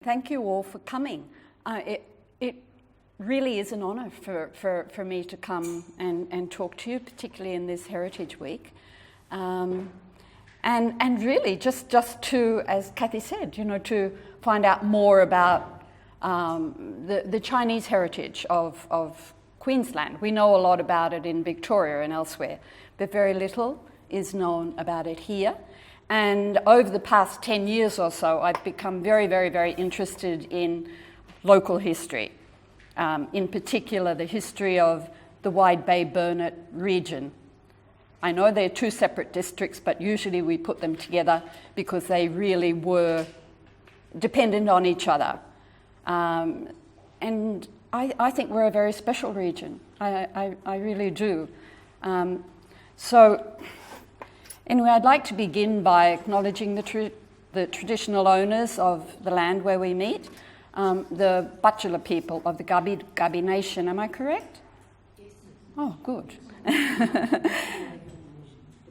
thank you all for coming. It really is an honour for me to come and talk to you, particularly in this Heritage Week. And really just to, as Kathy said, to find out more about the Chinese heritage of Queensland. We know a lot about it in Victoria and elsewhere, but very little is known about it here. And over the past 10 years or so, I've become very, very, very interested in local history, in particular the history of the Wide Bay Burnett region. I know they're two separate districts, but usually we put them together because they really were dependent on each other. And I think we're a very special region. I really do. So anyway, I'd like to begin by acknowledging the traditional owners of the land where we meet, the Bachelor people of the Gabi Nation. Am I correct? Yes. Oh, good.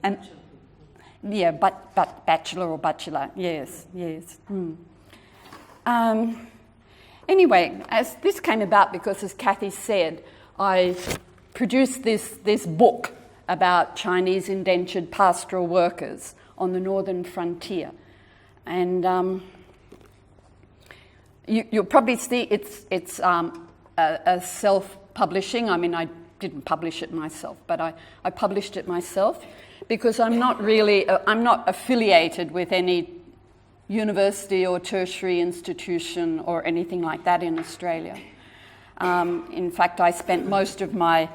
And yeah, but Bachelor or Bachelor, yes. Anyway, as this came about because, as Kathy said, I produced this book about Chinese Indentured Pastoral Workers on the northern frontier. And you'll probably see it's a self-publishing. I mean, I didn't publish it myself, but I published it myself because I'm not affiliated with any university or tertiary institution or anything like that in Australia. In fact, I spent most of my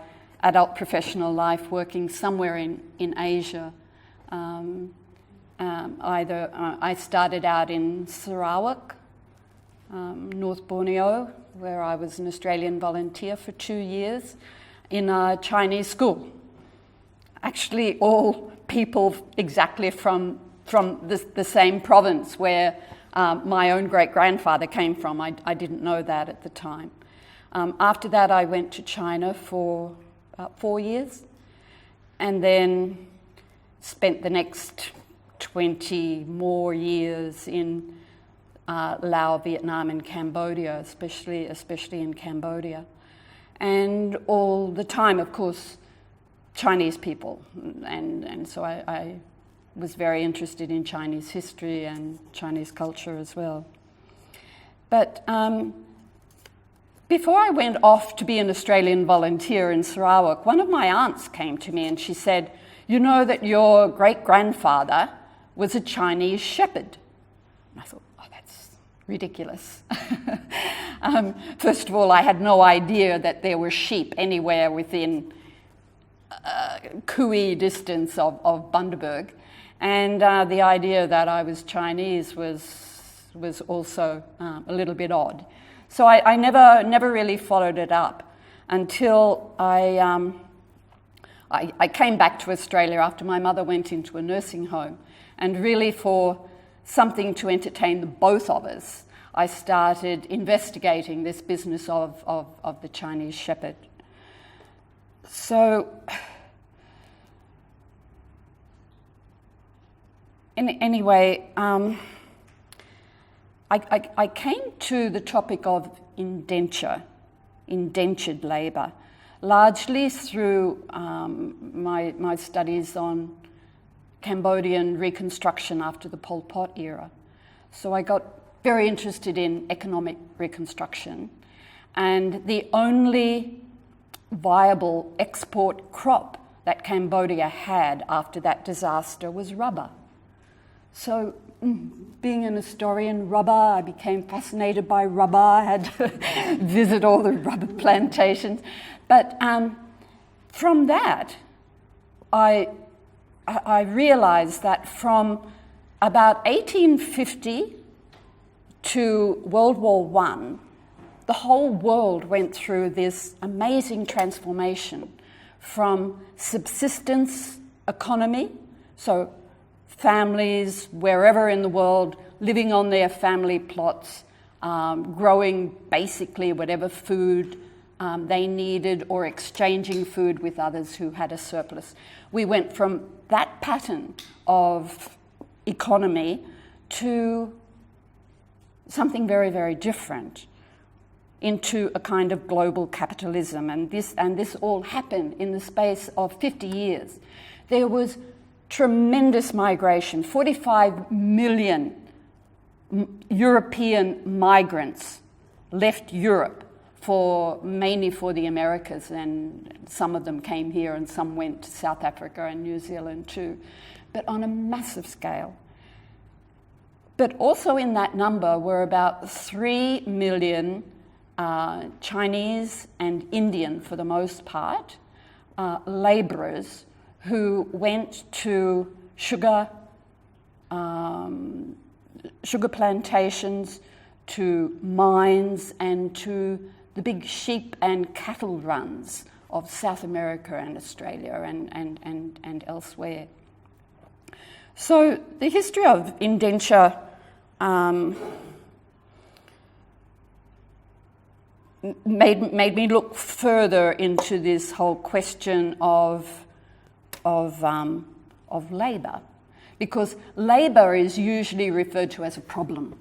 adult professional life working somewhere in Asia. I started out in Sarawak, North Borneo, where I was an Australian volunteer for 2 years in a Chinese school. Actually, all people exactly from the same province where my own great-grandfather came from. I didn't know that at the time. After that, I went to China for about 4 years and then spent the next 20 more years in Laos, Vietnam and Cambodia, especially in Cambodia. And all the time, of course, Chinese people. And so I was very interested in Chinese history and Chinese culture as well. But before I went off to be an Australian volunteer in Sarawak, one of my aunts came to me and she said, "You know that your great-grandfather was a Chinese shepherd." And I thought, oh, that's ridiculous. First of all, I had no idea that there were sheep anywhere within Kui distance of Bundaberg. And the idea that I was Chinese was also a little bit odd. So I never really followed it up until I came back to Australia after my mother went into a nursing home. And really for something to entertain the both of us, I started investigating this business of the Chinese shepherd. So anyway, I came to the topic of indentured labour, largely through my studies on Cambodian reconstruction after the Pol Pot era. So I got very interested in economic reconstruction, and the only viable export crop that Cambodia had after that disaster was rubber. So being an historian, rubber, I became fascinated by rubber. I had to visit all the rubber plantations. But from that, I realized that from about 1850 to World War I, the whole world went through this amazing transformation from subsistence economy, so families wherever in the world living on their family plots, growing basically whatever food they needed or exchanging food with others who had a surplus. We went from that pattern of economy to something very, very different into a kind of global capitalism. And this all happened in the space of 50 years. There was tremendous migration, 45 million European migrants left Europe mainly for the Americas, and some of them came here and some went to South Africa and New Zealand too, but on a massive scale. But also in that number were about 3 million Chinese and Indian, for the most part, labourers who went to sugar plantations, to mines, and to the big sheep and cattle runs of South America and Australia and elsewhere. So the history of indenture made me look further into this whole question of labour, because labour is usually referred to as a problem.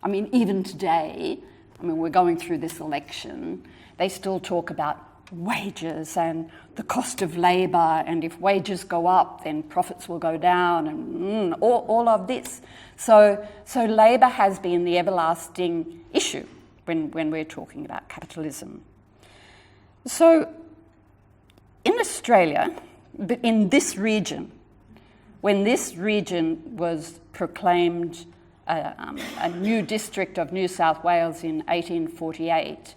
I mean, even today, we're going through this election, they still talk about wages and the cost of labour, and if wages go up, then profits will go down, and all of this. So labour has been the everlasting issue when we're talking about capitalism. So in Australia, but in this region, when this region was proclaimed a new district of New South Wales in 1848,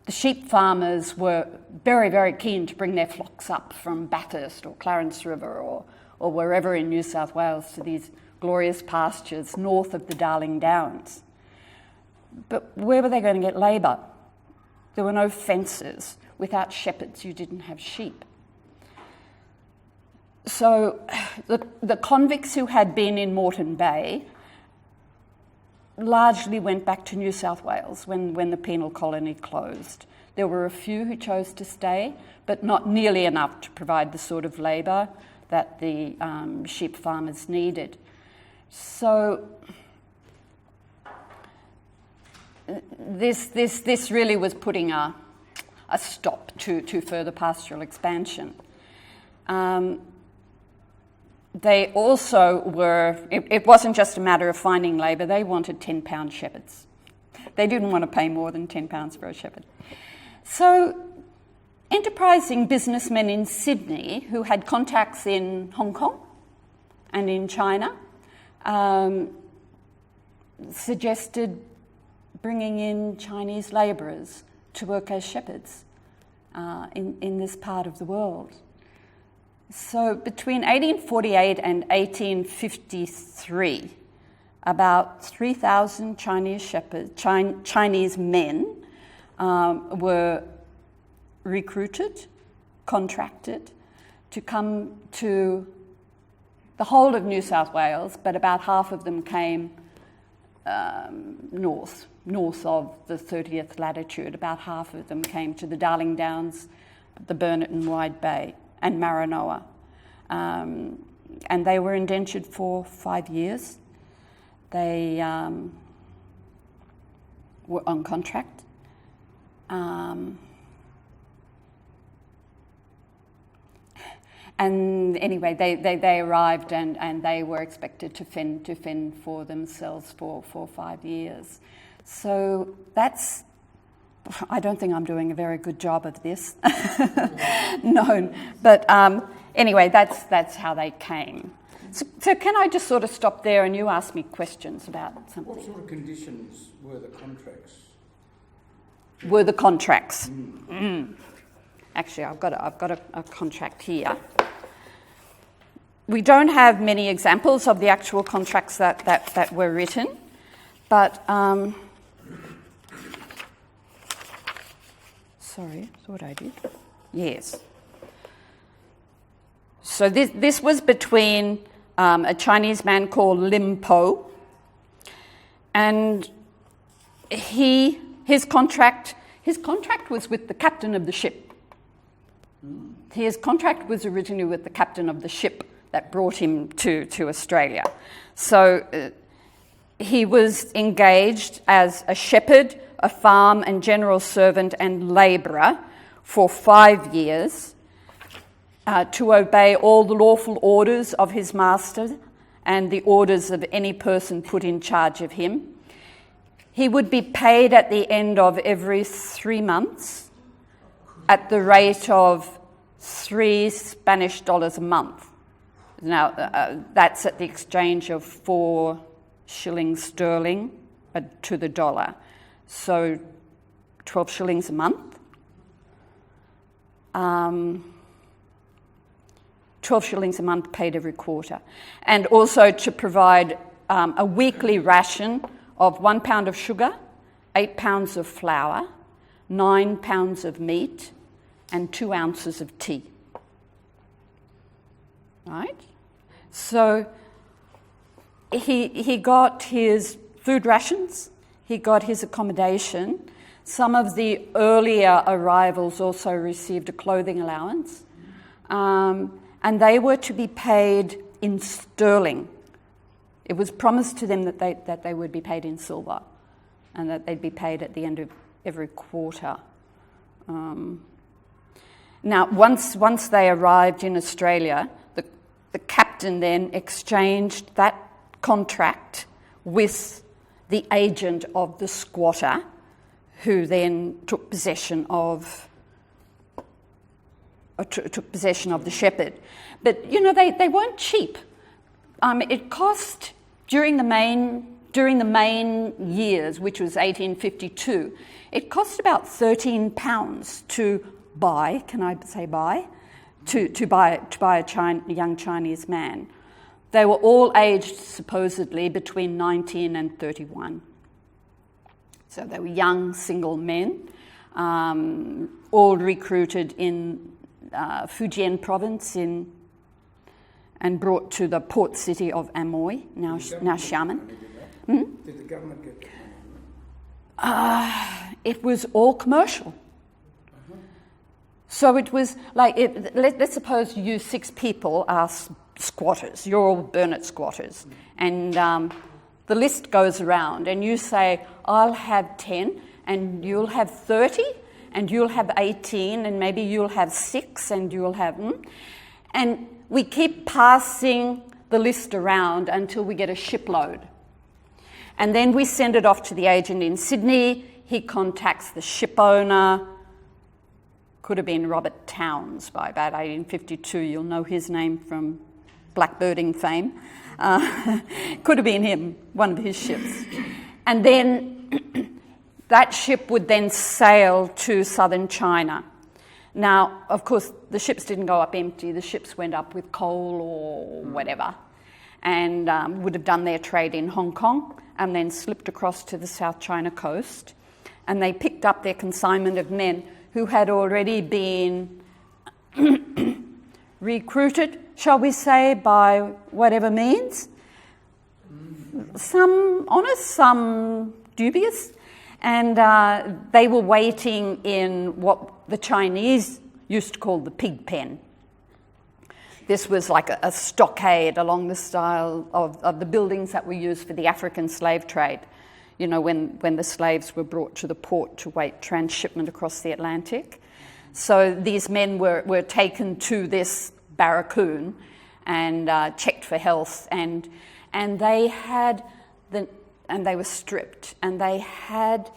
the sheep farmers were very, very keen to bring their flocks up from Bathurst or Clarence River or wherever in New South Wales to these glorious pastures north of the Darling Downs. But where were they going to get labour? There were no fences. Without shepherds, you didn't have sheep. So the convicts who had been in Moreton Bay largely went back to New South Wales when the penal colony closed. There were a few who chose to stay, but not nearly enough to provide the sort of labour that the sheep farmers needed. So this really was putting a stop to further pastoral expansion. They also were, it wasn't just a matter of finding labour, they wanted £10 shepherds. They didn't want to pay more than £10 for a shepherd. So enterprising businessmen in Sydney who had contacts in Hong Kong and in China suggested bringing in Chinese labourers to work as shepherds in this part of the world. So between 1848 and 1853, about 3,000 Chinese men were recruited, contracted to come to the whole of New South Wales, but about half of them came north of the 30th latitude. About half of them came to the Darling Downs, the Burnett and Wide Bay, and Maranoa. And they were indentured for 5 years. They were on contract. And anyway, they arrived and they were expected to fend for themselves for 5 years. So that's, I don't think I'm doing a very good job of this. No, but anyway, that's how they came. So can I just sort of stop there and you ask me questions about something? What sort of conditions were the contracts? Actually, I've got a contract here. We don't have many examples of the actual contracts that were written, but sorry, thought I did. Yes. So this was between a Chinese man called Lim Po, and his contract was with the captain of the ship. His contract was originally with the captain of the ship that brought him to Australia. So he was engaged as a shepherd, a farm and general servant and labourer for 5 years to obey all the lawful orders of his master and the orders of any person put in charge of him. He would be paid at the end of every 3 months at the rate of $3 Spanish a month. Now, that's at the exchange of 4 shillings sterling to the dollar. So 12 shillings a month. 12 shillings a month paid every quarter. And also to provide a weekly ration of 1 pound of sugar, 8 pounds of flour, 9 pounds of meat, and 2 ounces of tea. Right? So he got his food rations, he got his accommodation. Some of the earlier arrivals also received a clothing allowance, and they were to be paid in sterling. It was promised to them that they would be paid in silver, and that they'd be paid at the end of every quarter. Now, once they arrived in Australia, the captain then exchanged that contract with the agent of the squatter, who then took possession of the shepherd. But you know, they weren't cheap. It cost during the main years, which was 1852, it cost about £13 to buy. Can I say buy? To buy a young Chinese man. They were all aged supposedly between 19 and 31. So they were young single men, all recruited in Fujian province and brought to the port city of Amoy, now Xiamen. Did the government get that money? It was all commercial. So it was like, let's suppose you 6 people are squatters, you're all Burnett squatters, and the list goes around and you say, I'll have 10 and you'll have 30 and you'll have 18 and maybe you'll have 6 and you'll have... And we keep passing the list around until we get a shipload. And then we send it off to the agent in Sydney. He contacts the ship owner. Could have been Robert Towns by about 1852. You'll know his name from blackbirding fame. Could have been him, one of his ships. And then that ship would then sail to southern China. Now, of course, the ships didn't go up empty. The ships went up with coal or whatever, and would have done their trade in Hong Kong and then slipped across to the South China coast. And they picked up their consignment of men who had already been recruited, shall we say, by whatever means. Some honest, some dubious. And they were waiting in what the Chinese used to call the pig pen. This was like a stockade along the style of the buildings that were used for the African slave trade, you know, when the slaves were brought to the port to wait transshipment across the Atlantic. So these men were taken to this barracoon and checked for health, and they were stripped, and they had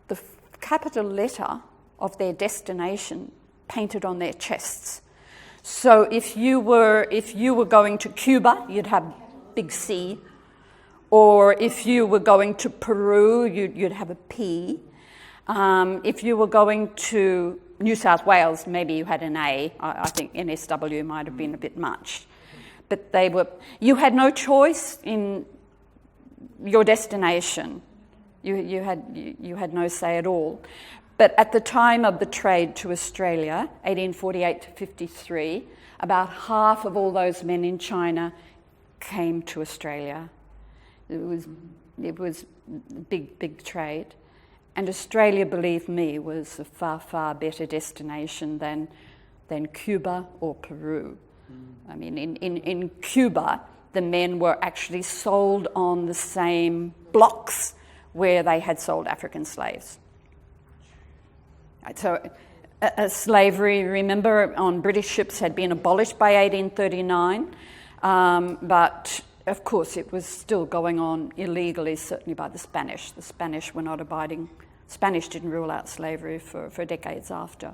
the capital letter of their destination painted on their chests. So if you were going to Cuba, you'd have big C, or if you were going to Peru, you'd have a P. If you were going to New South Wales, maybe you had an A. I think NSW might have been a bit much. But you had no choice in your destination. You had no say at all. But at the time of the trade to Australia, 1848 to 53, about half of all those men in China came to Australia. It was big trade. And Australia, believe me, was a far, far better destination than Cuba or Peru. I mean, in Cuba, the men were actually sold on the same blocks where they had sold African slaves. So slavery, remember, on British ships had been abolished by 1839, but of course it was still going on illegally, certainly by the Spanish. The Spanish were not abiding. Spanish didn't rule out slavery for decades after.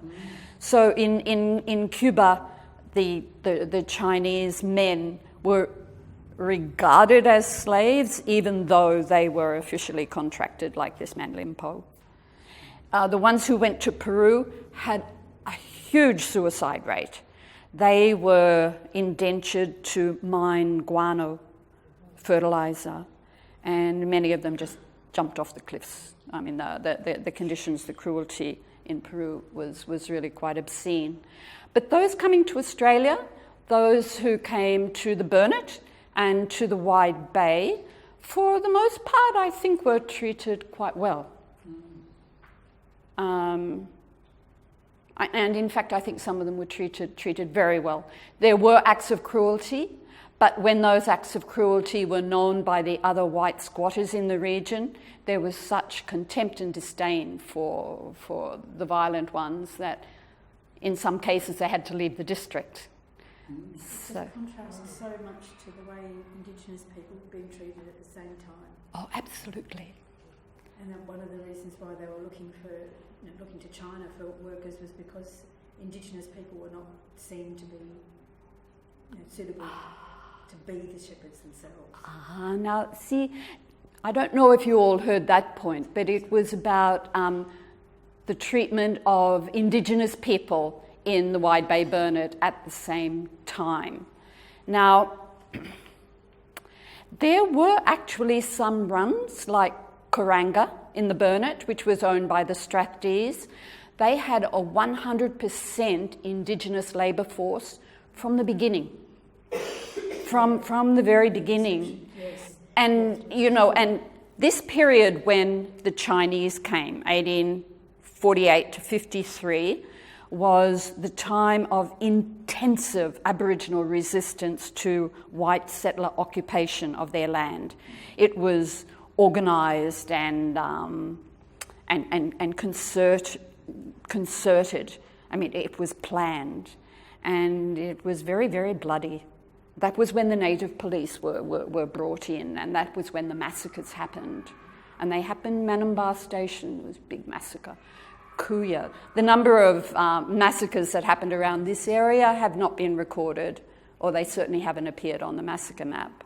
So in Cuba, the Chinese men were regarded as slaves, even though they were officially contracted, like this man Lim Po. The ones who went to Peru had a huge suicide rate. They were indentured to mine guano fertilizer, and many of them just jumped off the cliffs. I mean, the conditions, the cruelty in Peru was really quite obscene. But those coming to Australia, those who came to the Burnett and to the Wide Bay, for the most part, I think were treated quite well. And in fact, I think some of them were treated very well. There were acts of cruelty, but when those acts of cruelty were known by the other white squatters in the region, there was such contempt and disdain for the violent ones that in some cases they had to leave the district. So it contrasts so much to the way Indigenous people were being treated at the same time. Oh, absolutely. And then one of the reasons why they were looking to China for workers was because Indigenous people were not seen to be suitable to be the shepherds themselves. Now, see, I don't know if you all heard that point, but it was about the treatment of Indigenous people in the Wide Bay Burnett at the same time. Now, there were actually some runs, like Kuranga in the Burnett, which was owned by the Strathdees. They had a 100% Indigenous labour force from the beginning, from the very beginning. Yes. And, and this period when the Chinese came, 1848 to 53, was the time of intensive Aboriginal resistance to white settler occupation of their land. It was organised and concerted. I mean, it was planned, and it was very, very bloody. That was when the native police were brought in, and that was when the massacres happened. And they happened Manumbar Station. It was a big massacre. Kuya. The number of massacres that happened around this area have not been recorded, or they certainly haven't appeared on the massacre map.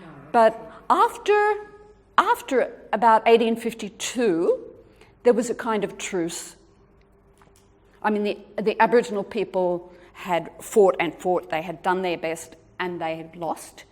No, but after about 1852, there was a kind of truce. I mean, the Aboriginal people had fought and fought. They had done their best and they had lost.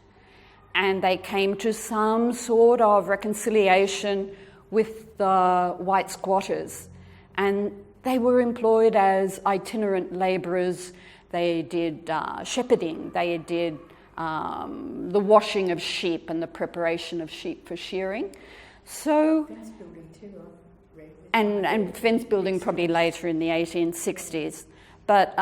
And they came to some sort of reconciliation with the white squatters. And they were employed as itinerant labourers. They did shepherding. They did the washing of sheep and the preparation of sheep for shearing. So, fence building too, I've read. And fence building probably later in the 1860s. But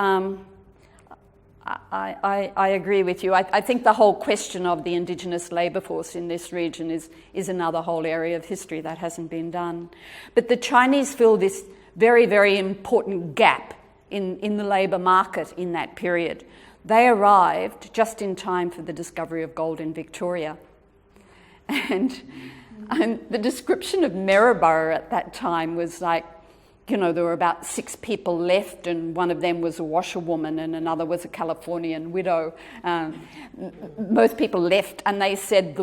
I agree with you. I think the whole question of the Indigenous labour force in this region is another whole area of history that hasn't been done. But the Chinese fill this very, very important gap in the labour market in that period. They arrived just in time for the discovery of gold in Victoria. And the description of Maryborough at that time was like, there were about 6 people left, and one of them was a washerwoman and another was a Californian widow. Most people left, and they said,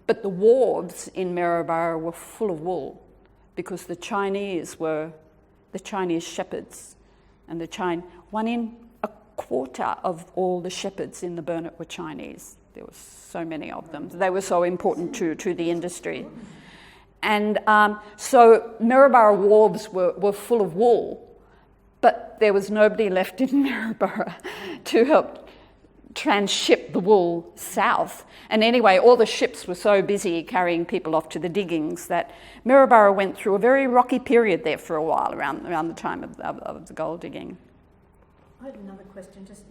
but the wharves in Maryborough were full of wool because the Chinese were the Chinese shepherds, and 1 in a quarter of all the shepherds in the Burnett were Chinese. There were so many of them. They were so important to the industry. And so Maryborough wharves were full of wool, but there was nobody left in Maryborough to help transship the wool south. And anyway, all the ships were so busy carrying people off to the diggings that Maryborough went through a very rocky period there for a while around the time of the gold digging. I had another question. Just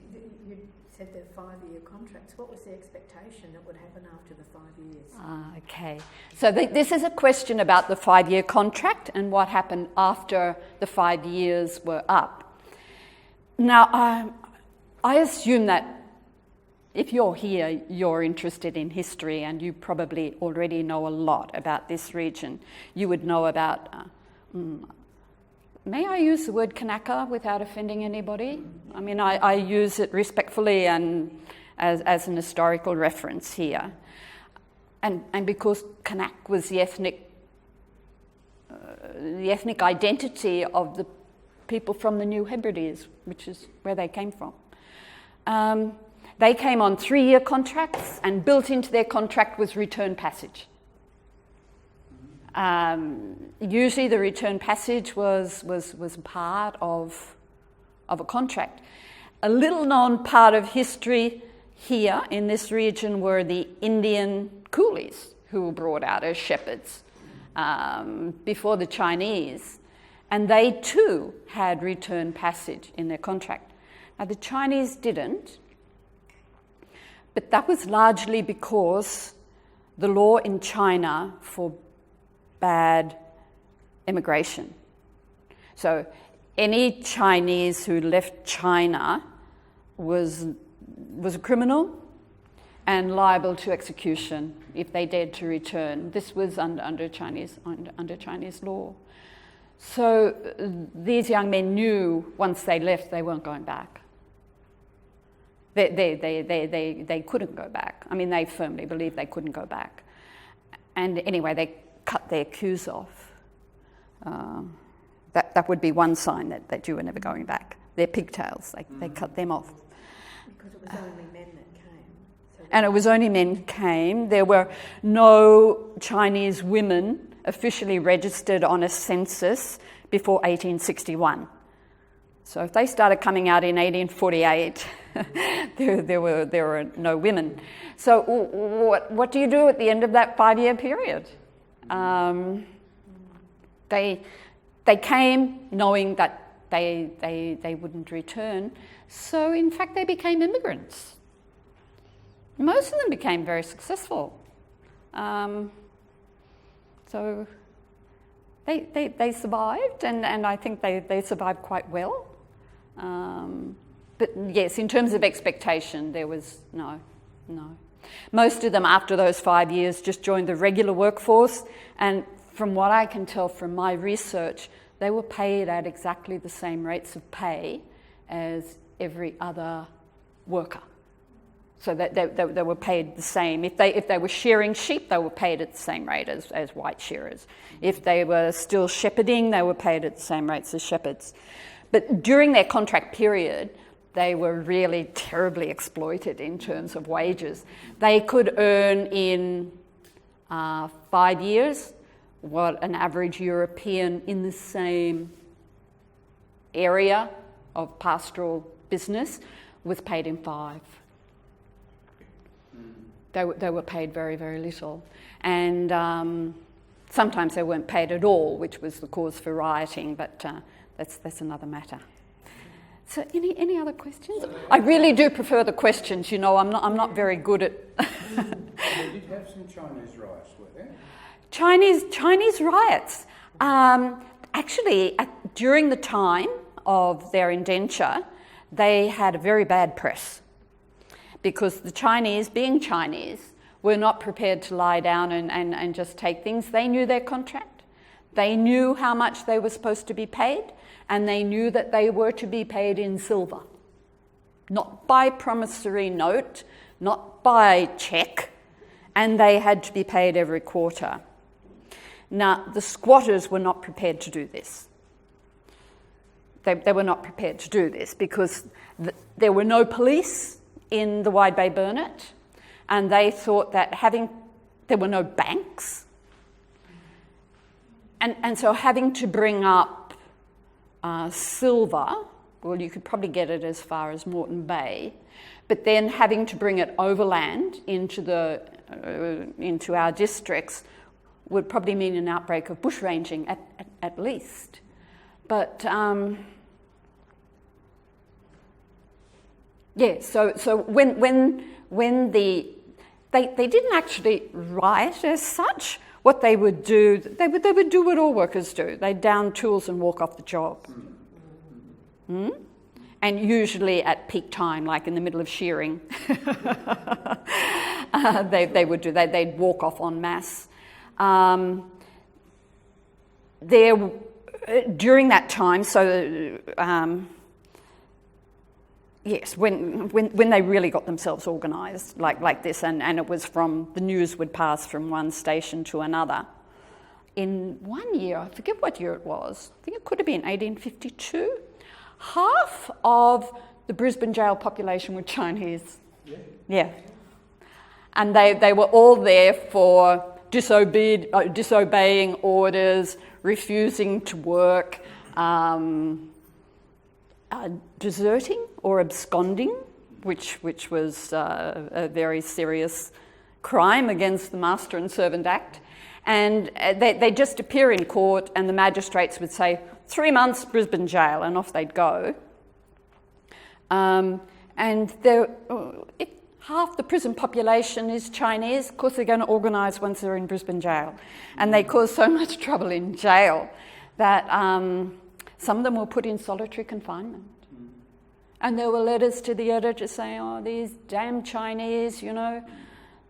you said they're 5-year contracts. What was the expectation that would happen after the 5 years? Okay. So this is a question about the 5-year contract and what happened after the 5 years were up. Now, I assume that if you're here, you're interested in history and you probably already know a lot about this region. You would know about, may I use the word Kanaka without offending anybody? I mean, I use it respectfully and as an historical reference here. And because Kanak was the ethnic identity of the people from the New Hebrides, which is where they came from. They came on 3-year contracts, and built into their contract was return passage. Usually the return passage was part of a contract. A little known part of history here in this region were the Indian coolies who were brought out as shepherds before the Chinese, and they too had return passage in their contract. Now the Chinese didn't, but that was largely because the law in China forbade immigration. So any Chinese who left China was a criminal and liable to execution if they dared to return. This was under Chinese law. So these young men knew once they left they weren't going back. They couldn't go back. I mean, they firmly believed they couldn't go back. And anyway, they cut their queues off. That would be one sign that you were never going back. Their pigtails, they cut them off. Because it was only men that came. And it was only men came. There were no Chinese women officially registered on a census before 1861. So if they started coming out in 1848, there were no women. So what do you do at the end of that 5-year period? They came knowing that they wouldn't return. So in fact they became immigrants. Most of them became very successful. So they survived, and I think they survived quite well. But yes, in terms of expectation, there was no. Most of them, after those 5 years, just joined the regular workforce, and from what I can tell from my research, they were paid at exactly the same rates of pay as every other worker. So that they were paid the same. If they were shearing sheep, they were paid at the same rate as white shearers. If they were still shepherding, they were paid at the same rates as shepherds. But during their contract period, they were really terribly exploited in terms of wages. They could earn in 5 years what an average European in the same area of pastoral business was paid in 5. They were paid very, very little. And sometimes they weren't paid at all, which was the cause for rioting, but that's another matter. So any other questions? I really do prefer the questions, you know, I'm not very good at... They did have some Chinese riots, were there? Chinese riots. Actually, during the time of their indenture, they had a very bad press, because the Chinese, being Chinese, were not prepared to lie down and just take things. They knew their contract. They knew how much they were supposed to be paid, and they knew that they were to be paid in silver. Not by promissory note, not by cheque, and they had to be paid every quarter. Now, the squatters were not prepared to do this. They were not prepared to do this because there were no police in the Wide Bay Burnett, and they thought that there were no banks, and so having to bring up silver, well, you could probably get it as far as Moreton Bay, but then having to bring it overland into our districts would probably mean an outbreak of bushranging at least. But Yeah, so when they didn't actually riot as such. What they would do, they would do what all workers do. They'd down tools and walk off the job. And usually at peak time, like in the middle of shearing, they would do that. They'd walk off en masse. During that time, so yes, when they really got themselves organised like this, and it was from, the news would pass from one station to another. In 1 year, I forget what year it was, I think it could have been 1852, half of the Brisbane jail population were Chinese. Yeah. And they were all there for disobeying orders, refusing to work, deserting or absconding, which was a very serious crime against the Master and Servant Act. And they just appear in court, and the magistrates would say, 3 months Brisbane jail, and off they'd go. And if half the prison population is Chinese, of course they're going to organise once they're in Brisbane jail. And they cause so much trouble in jail that some of them were put in solitary confinement. And there were letters to the editor saying, oh, these damn Chinese,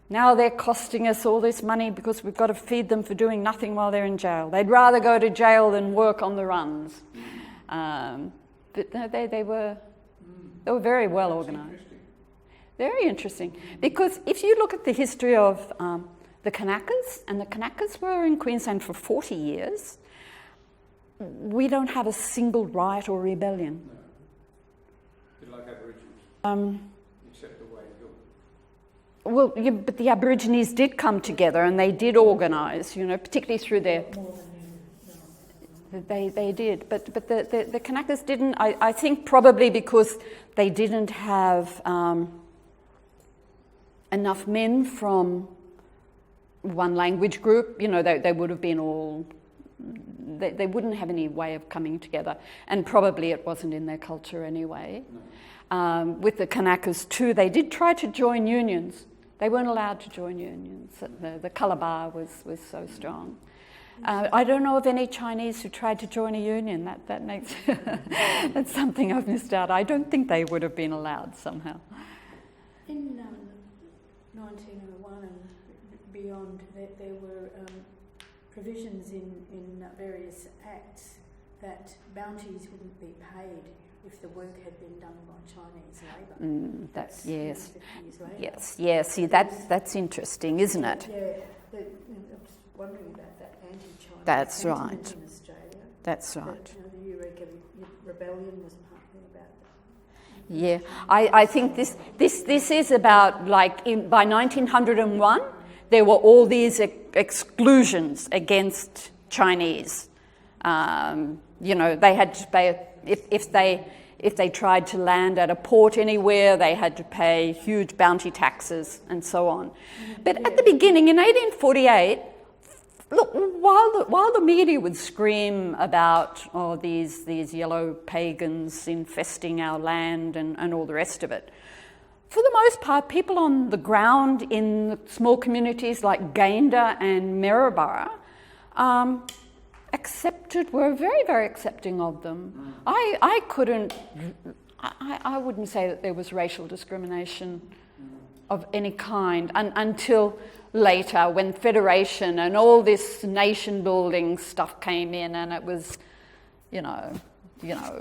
now they're costing us all this money because we've got to feed them for doing nothing while they're in jail. They'd rather go to jail than work on the runs. But no, they were very well organised. Very interesting. Because if you look at the history of the Kanakas, and the Kanakas were in Queensland for 40 years, we don't have a single riot or rebellion. No. Bit like Aborigines. Except the way you do. Well, yeah, but the Aborigines did come together and they did organise, particularly through their... They did, but the Kanakas didn't. I think probably because they didn't have enough men from one language group. They would have been all... They wouldn't have any way of coming together, and probably it wasn't in their culture anyway. No. With the Kanakas too, they did try to join unions. They weren't allowed to join unions. The colour bar was so strong. I don't know of any Chinese who tried to join a union. That makes that's something I've missed out. I don't think they would have been allowed somehow. In 1901 and beyond, there were provisions in various acts that bounties wouldn't be paid if the work had been done by Chinese labour. That's 50 years later. Yes. See, that's interesting, isn't it? Yeah, I was wondering about that anti-China That's sentiment right. in Australia. That's right. The Eureka Rebellion was partly about that. Yeah, I think this is about by 1901 there were all these exclusions against Chinese. They had to pay if they tried to land at a port anywhere, they had to pay huge bounty taxes and so on. But at the beginning, in 1848, look, while the media would scream about these yellow pagans infesting our land and all the rest of it, for the most part, people on the ground in small communities like Gayndah and Maryborough were very, very accepting of them. I wouldn't say that there was racial discrimination of any kind until later, when Federation and all this nation building stuff came in, and it was, it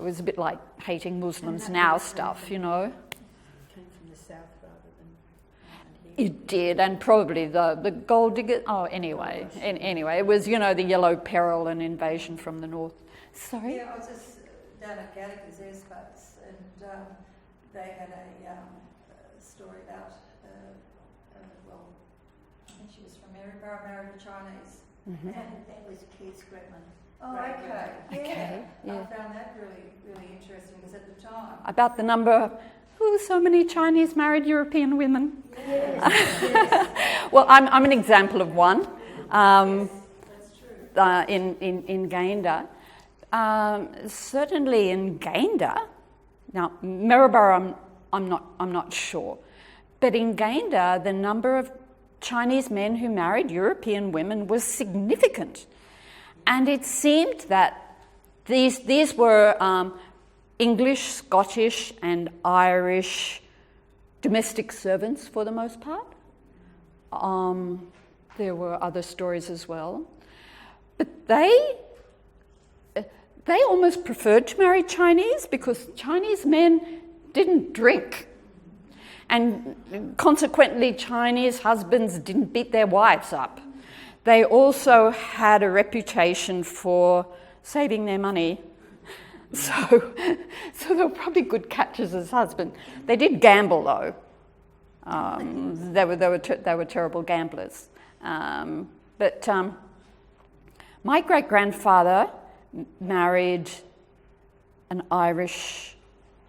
was a bit like hating Muslims now stuff, Came from the south rather than here. It did, and probably the gold digger. Anyway, it was the yellow peril and invasion from the north. Sorry. Yeah, I was just down at Kanakas airspace, and they had a story about. I think she was from Maryborough, married a Chinese, And that was Keith Gretman. Oh, okay. Okay, yeah. I found that really, really interesting because at the time. About the number. So many Chinese married European women. Yes. Well, I'm an example of one. Yes, that's true. In Gayndah. Certainly in Gayndah. Now, Maryborough, I'm not sure. But in Gayndah, the number of Chinese men who married European women was significant. And it seemed that these were English, Scottish and Irish domestic servants for the most part. There were other stories as well. But they almost preferred to marry Chinese because Chinese men didn't drink. And consequently, Chinese husbands didn't beat their wives up. They also had a reputation for saving their money. So they were probably good catches as husbands. They did gamble, though. They were terrible gamblers. But my great-grandfather married an Irish.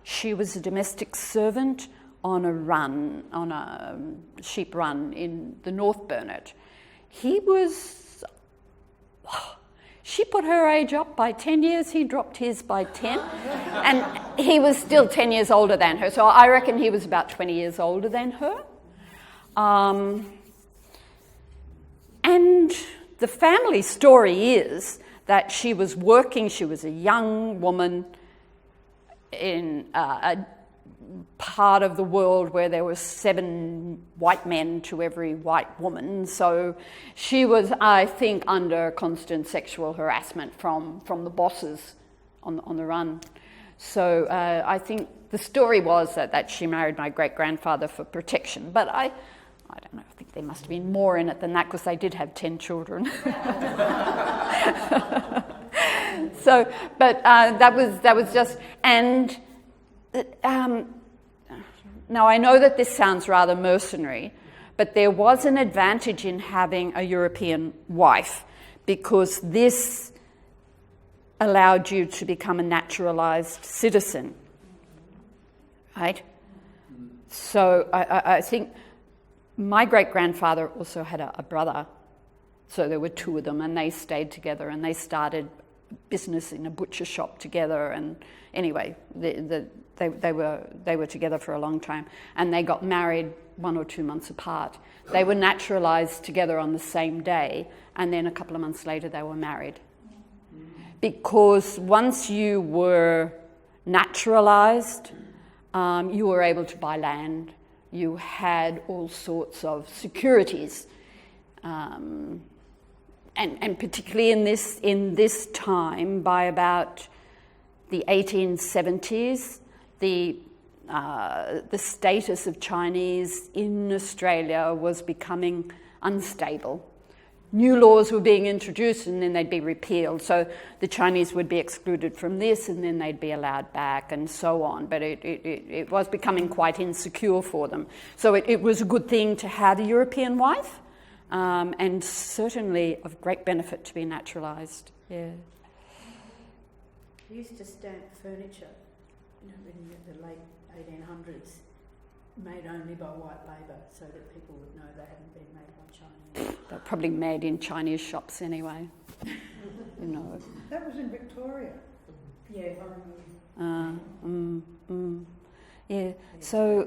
She was a domestic servant on a sheep run in the North Burnett. She put her age up by 10 years, he dropped his by 10, and he was still 10 years older than her, so I reckon he was about 20 years older than her. And the family story is that she was working, she was a young woman in a part of the world where there were 7 white men to every white woman. So she was, I think, under constant sexual harassment from the bosses on the run. So I think the story was that she married my great-grandfather for protection. But I don't know, I think there must have been more in it than that because they did have 10 children. So, but that was just, and now I know that this sounds rather mercenary, but there was an advantage in having a European wife because this allowed you to become a naturalised citizen, right? So I think my great-grandfather also had a brother, so there were 2 of them, and they stayed together and they started business in a butcher shop together. And anyway, they were together for a long time, and they got married 1 or 2 months apart. They were naturalised together on the same day, and then a couple of months later they were married. Because once you were naturalised, you were able to buy land. You had all sorts of securities, and particularly in this time, by about the 1870s, the status of Chinese in Australia was becoming unstable. New laws were being introduced and then they'd be repealed. So the Chinese would be excluded from this and then they'd be allowed back and so on. But it was becoming quite insecure for them. So it was a good thing to have a European wife, and certainly of great benefit to be naturalised. Yeah. They used to stamp furniture, in the late 1800s, made only by white labour, so that people would know they hadn't been made by Chinese. They're probably made in Chinese shops anyway. That was in Victoria. Yeah. Yeah. So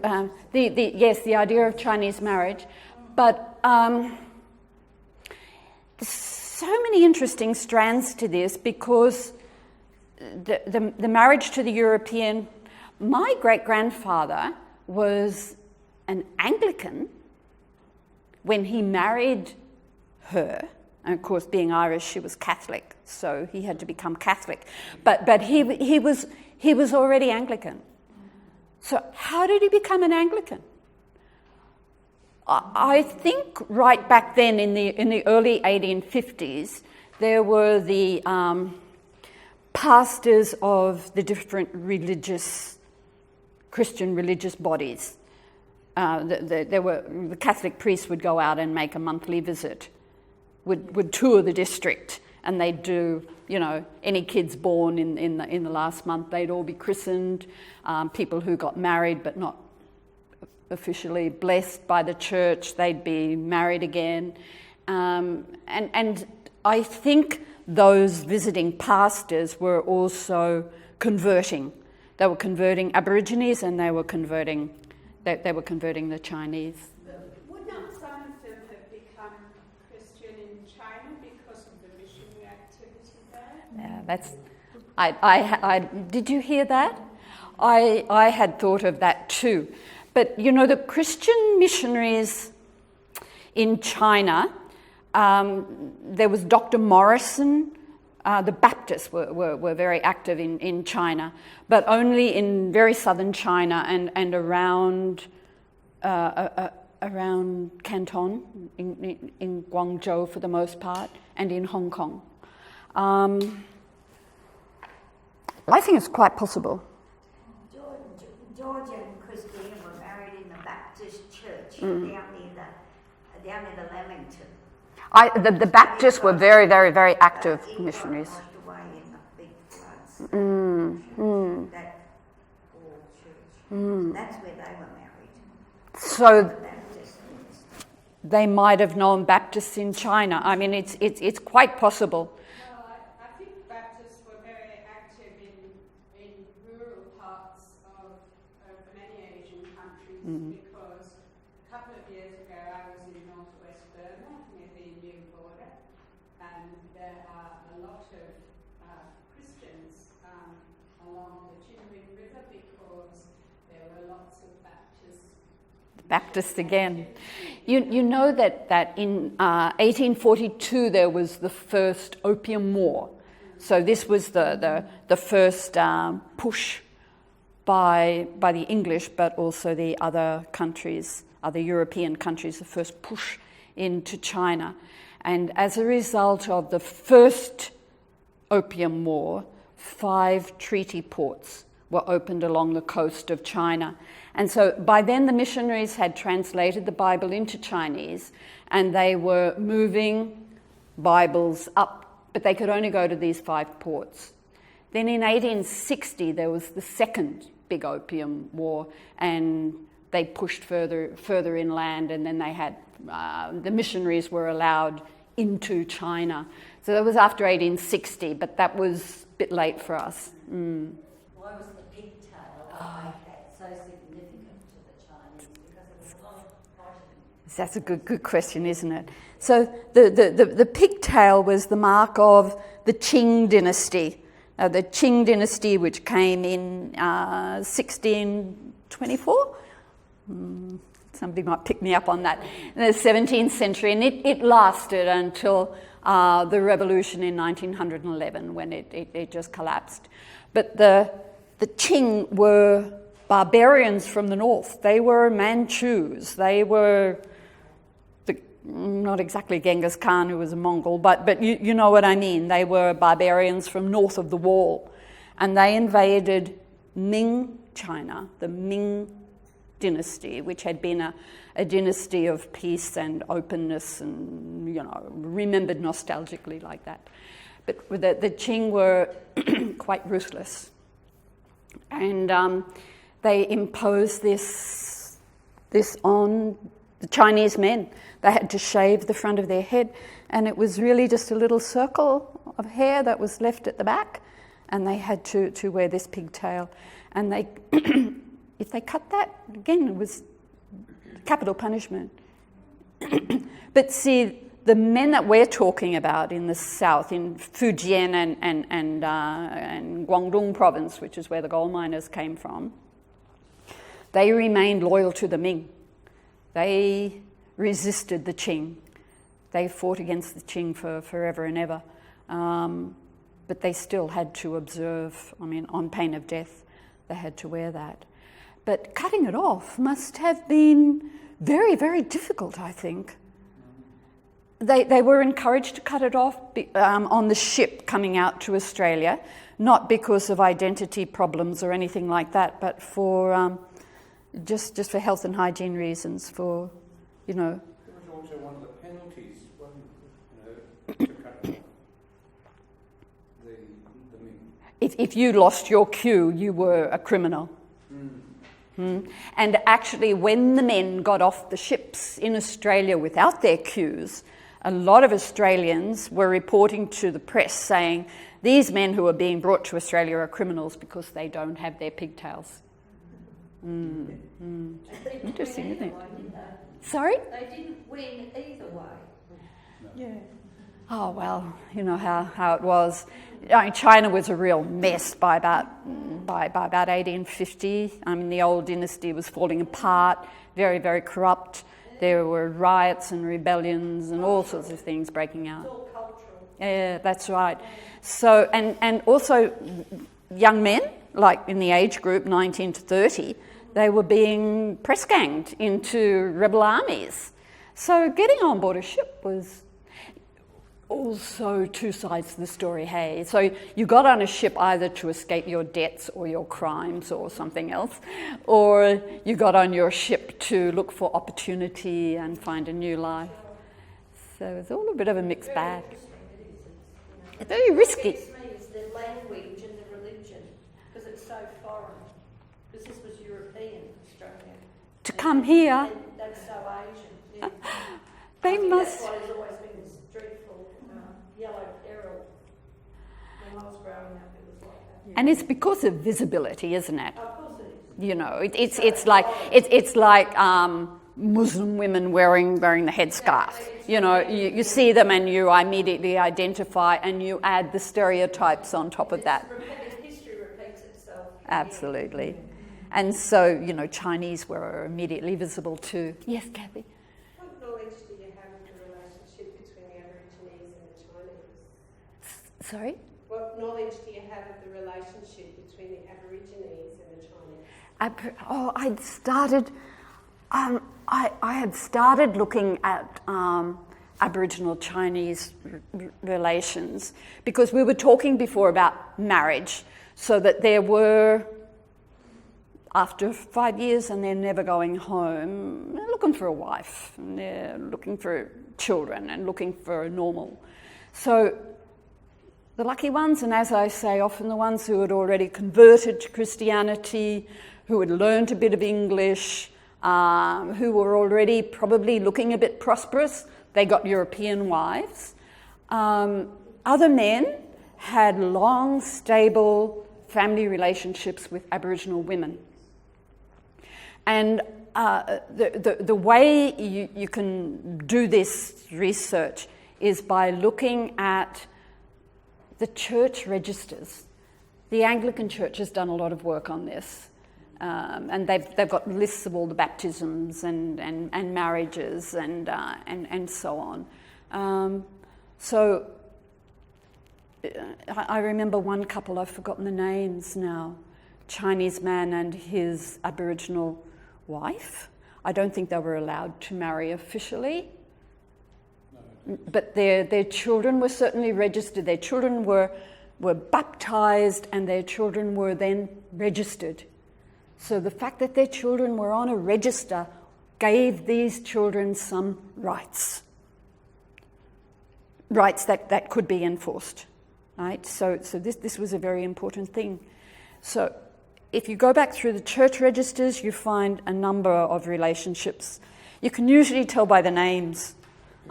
the idea of Chinese marriage, but there's so many interesting strands to this because the marriage to the European. My great-grandfather was an Anglican when he married her, and of course, being Irish, she was Catholic, so he had to become Catholic. But he was already Anglican. So how did he become an Anglican? I think right back then in the early 1850s, there were the pastors of the different Christian religious bodies. The Catholic priests would go out and make a monthly visit, would tour the district, and they'd do, any kids born in the last month, they'd all be christened. People who got married but not officially blessed by the church, they'd be married again. And I think those visiting pastors were also converting They were converting Aborigines, and they were converting the Chinese. Would not some of them have become Christian in China because of the missionary activity there? Yeah, that's. I did you hear that? I had thought of that too, but you know, the Christian missionaries in China. There was Dr. Morrison. The Baptists were very active in China, but only in very southern China and around Canton, in Guangzhou for the most part, and in Hong Kong. I think it's quite possible. George and Christine were married in the Baptist church down near the Lamington. The Baptists were very, very, very active missionaries. Washed away in the big floods. That old church. That's where they were married. So Baptist. they might have known Baptists in China. I mean, it's quite possible. Well, I think Baptists were very active in rural parts of many Asian countries because a couple of years ago I was in northwest Burma near the Indian border, and there are a lot of Christians along the Ching River because there were lots of Baptists again. You know that in 1842 there was the first Opium War. So this was the first push by the English, but also the other countries, other European countries, the first push into China. And as a result of the first Opium War, 5 treaty ports were opened along the coast of China. And so by then the missionaries had translated the Bible into Chinese, and they were moving Bibles up, but they could only go to these 5 ports. Then in 1860 there was the second big Opium War, and they pushed further inland, and then they had the missionaries were allowed into China. So that was after 1860, but that was a bit late for us. Why was the pigtail like that so significant to the Chinese? Because there was a lot of fighting. That's a good question, isn't it? So the pigtail was the mark of the Ching Dynasty. The Ching Dynasty, which came in 1624. Somebody might pick me up on that. In the 17th century, and it lasted until the revolution in 1911, when it just collapsed. But the Qing were barbarians from the north. They were Manchus. They were not exactly Genghis Khan, who was a Mongol, but you know what I mean. They were barbarians from north of the wall, and they invaded Ming China, the Ming dynasty, which had been a dynasty of peace and openness, and remembered nostalgically like that. But the Qing were quite ruthless, and they imposed this on the Chinese men. They had to shave the front of their head, and it was really just a little circle of hair that was left at the back, and they had to wear this pigtail. And they, if they cut that, again, it was capital punishment. But see, the men that we're talking about in the south, in Fujian and Guangdong province, which is where the gold miners came from, they remained loyal to the Ming. They resisted the Qing. They fought against the Qing for forever and ever. But they still had to observe, on pain of death, they had to wear that. But cutting it off must have been very, very difficult, I think. They were encouraged to cut it off on the ship coming out to Australia, not because of identity problems or anything like that, but for just for health and hygiene reasons, for, It was also one of the penalties, wasn't it, to cut off the Ming. If you lost your queue, you were a criminal. And actually, when the men got off the ships in Australia without their queues, a lot of Australians were reporting to the press saying These men who are being brought to Australia are criminals because they don't have their pigtails. Interesting, isn't it? Sorry? They didn't win either way. Yeah. Oh, well, you know how it was. I mean, China was a real mess by about 1850. I mean, the old dynasty was falling apart, very, very corrupt. There were riots and rebellions and all sorts of things breaking out. It's all cultural. Yeah, that's right. So, and also young men, like in the age group 19 to 30, they were being press ganged into rebel armies. So getting on board a ship was also two sides to the story, hey? So you got on a ship either to escape your debts or your crimes or something else, or you got on your ship to look for opportunity and find a new life. So it's all a bit of a mixed bag. It's very risky. What gets me is the language and the religion, because it's so foreign. Because this was European Australia. To come here, And that's so Asian. Yeah. they I think must... That's why there's always been this dreadful yellow peril. When I was growing up, it was like that. And it's because of visibility, isn't it? Of course it is. You know, it's like Muslim women wearing the headscarf. You know, you see them and you immediately identify, and you add the stereotypes on top of that. History repeats itself. Absolutely. And so, you know, Chinese were immediately visible too. Yes, Kathy? What knowledge do you have of the relationship between the Aborigines and the Chinese? Sorry? What knowledge do you have of the relationship between the Aborigines and the Chinese? I had started looking at Aboriginal Chinese relations because we were talking before about marriage, so that there were, after 5 years and they're never going home, they're looking for a wife, and they're looking for children and looking for a normal. So the lucky ones, and as I say, often the ones who had already converted to Christianity, who had learned a bit of English, who were already probably looking a bit prosperous, they got European wives. Other men had long, stable family relationships with Aboriginal women. And the way you can do this research is by looking at the church registers. The Anglican Church has done a lot of work on this. And they've got lists of all the baptisms and marriages and so on. So I remember one couple, I've forgotten the names now, Chinese man and his Aboriginal wife. I don't think they were allowed to marry officially, but their children were certainly registered. Their children were baptised and their children were then registered. So the fact that their children were on a register gave these children some rights that could be enforced, right? So this was a very important thing. So if you go back through the church registers, you find a number of relationships. You can usually tell by the names.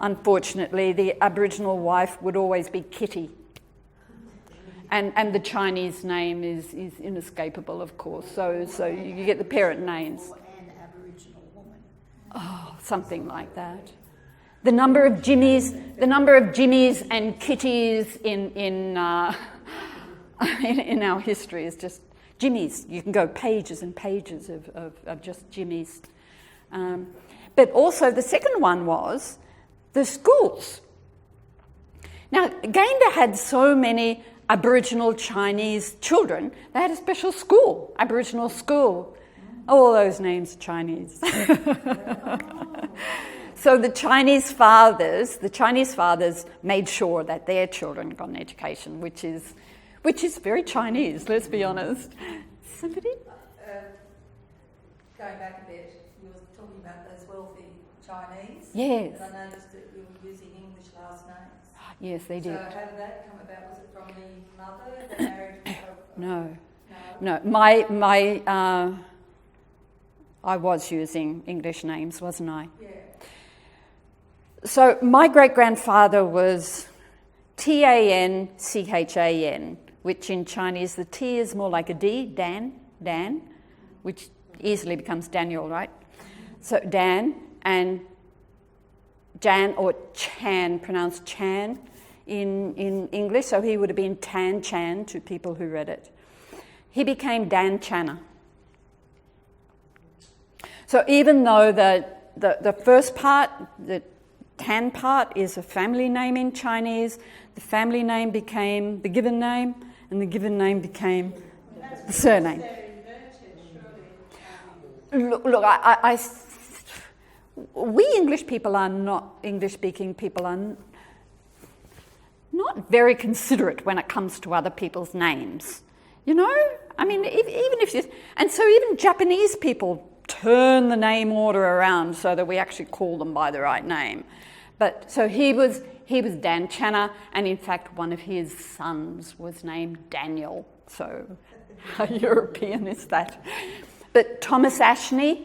Unfortunately, the Aboriginal wife would always be Kitty. And the Chinese name is inescapable, of course. So you get the parent names. Or an Aboriginal woman. Oh, something like that. The number of Jimmies and Kitties in our history is just Jimmies. You can go pages and pages of just Jimmies. But also the second one was the schools. Now, Gayndah had so many Aboriginal Chinese children, they had a special school, Aboriginal school. All those names are Chinese. So the Chinese fathers made sure that their children got an education, which is very Chinese, let's be honest. Somebody? Going back a bit, you were talking about those wealthy Chinese. Yes. And I noticed that you were using English last names. Yes, they did. So how did that come about? Was it from the mother that married? No. I was using English names, wasn't I? Yeah. So my great-grandfather was T-A-N-C-H-A-N, which in Chinese the T is more like a D, Dan, which easily becomes Daniel, right? So Dan, and Jan or Chan, pronounced Chan in English, so he would have been Tan Chan to people who read it. He became Dan Channer. So even though the first part, the Tan part, is a family name in Chinese, the family name became the given name, and the given name became the surname. Look, we English people are not, English-speaking people are not very considerate when it comes to other people's names. You know? I mean, even if you... And so even Japanese people turn the name order around so that we actually call them by the right name. But so he was Dan Channer, and in fact one of his sons was named Daniel. So how European is that? But Thomas Ashney,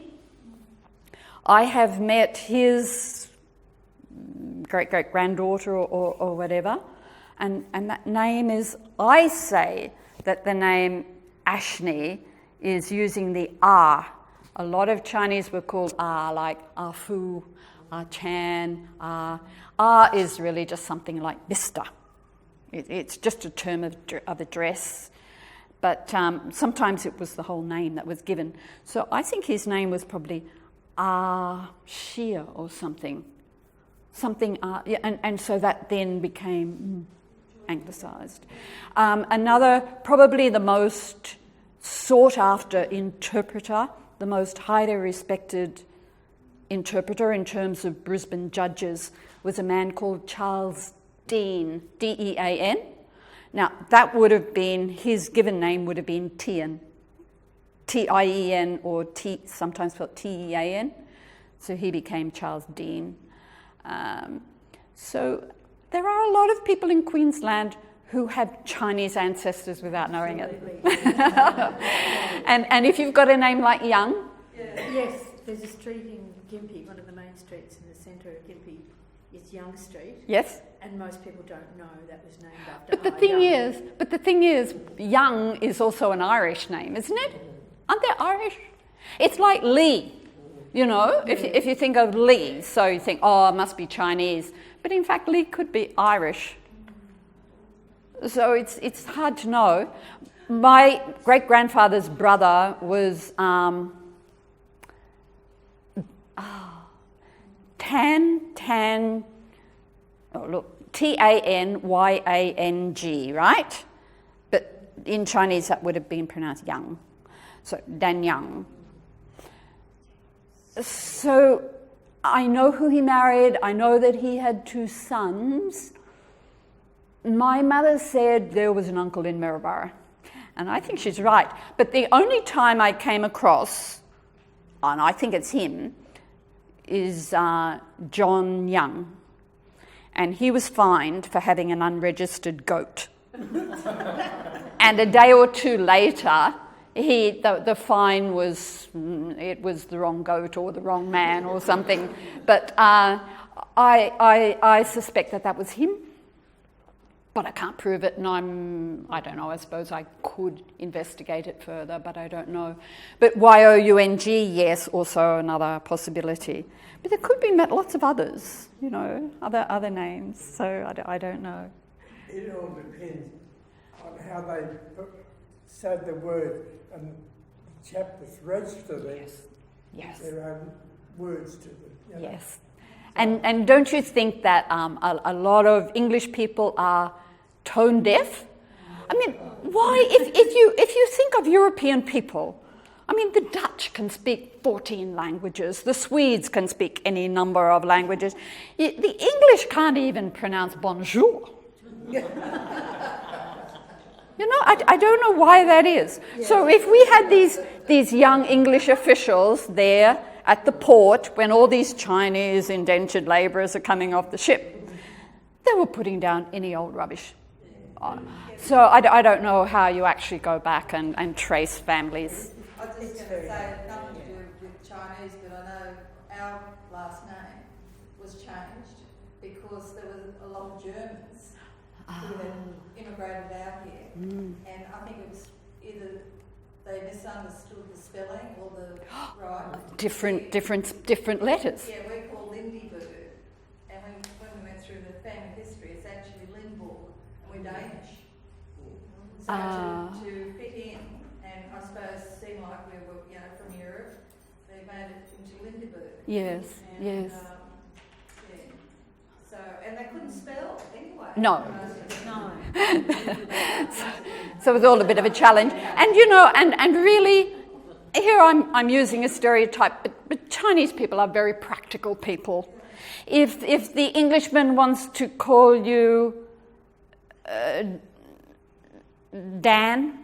I have met his great-great-granddaughter or whatever, and that name is, I say that the name Ashney is using the R. A lot of Chinese were called R, like Ah Fu, Ah Chan, R. R is really just something like Mister. It's just a term of address. But sometimes it was the whole name that was given. So I think his name was probably Ah Shia or something. And so that then became anglicised. Another, probably the most sought-after interpreter, the most highly respected interpreter in terms of Brisbane judges, was a man called Charles Dean, D-E-A-N. Now, that would have been, his given name would have been Tien, T-I-E-N, or sometimes spelled T-E-A-N. So he became Charles Dean. So there are a lot of people in Queensland who have Chinese ancestors without knowing it. And if you've got a name like Young... Yes, there's a street in Gympie, one of the main streets in the centre of Gympie is Young Street. Yes. And most people don't know that was named after But the thing is, Young is also an Irish name, isn't it? Aren't they Irish? It's like Lee, you know, if you think of Lee, so you think, oh, it must be Chinese. But in fact, Lee could be Irish. So it's hard to know. My great-grandfather's brother was Tanyang, right? But in Chinese that would have been pronounced Yang. So Dan Yang. So I know who he married. I know that he had 2 sons. My mother said there was an uncle in Maryborough. And I think she's right. But the only time I came across, and I think it's him, is John Young. And he was fined for having an unregistered goat. And a day or 2 later, the fine was, it was the wrong goat or the wrong man or something. But I suspect that was him. But I can't prove it, and I don't know, I suppose I could investigate it further, but I don't know. But Y-O-U-N-G, yes, also another possibility. But there could be lots of others, you know, other names, so I don't know. It all depends on how they said the word, and chapters register them, yes. their own words to them. You know? Yes. And don't you think that a lot of English people are tone deaf? I mean, why? If you think of European people, I mean, the Dutch can speak 14 languages. The Swedes can speak any number of languages. The English can't even pronounce bonjour. You know, I don't know why that is. Yeah. So if we had these young English officials there at the port when all these Chinese indentured labourers are coming off the ship, they were putting down any old rubbish. So I don't know how you actually go back and trace families. I was just going to say, nothing to do with Chinese, but I know our last name was changed because there was a lot of Germans who had immigrated out here, and I think it was either they misunderstood the spelling or the right. Different letters. Yeah, we're called Lindyburg, and when we went through the family history, it's actually Lindborg, and we're Danish. So to fit in, and I suppose seem like we were, from Europe, they made it into Lindyburg. Yes, and, yes. So, and they couldn't spell anyway. No. So it was all a bit of a challenge. And and really, here I'm using a stereotype, but Chinese people are very practical people. If the Englishman wants to call you Dan,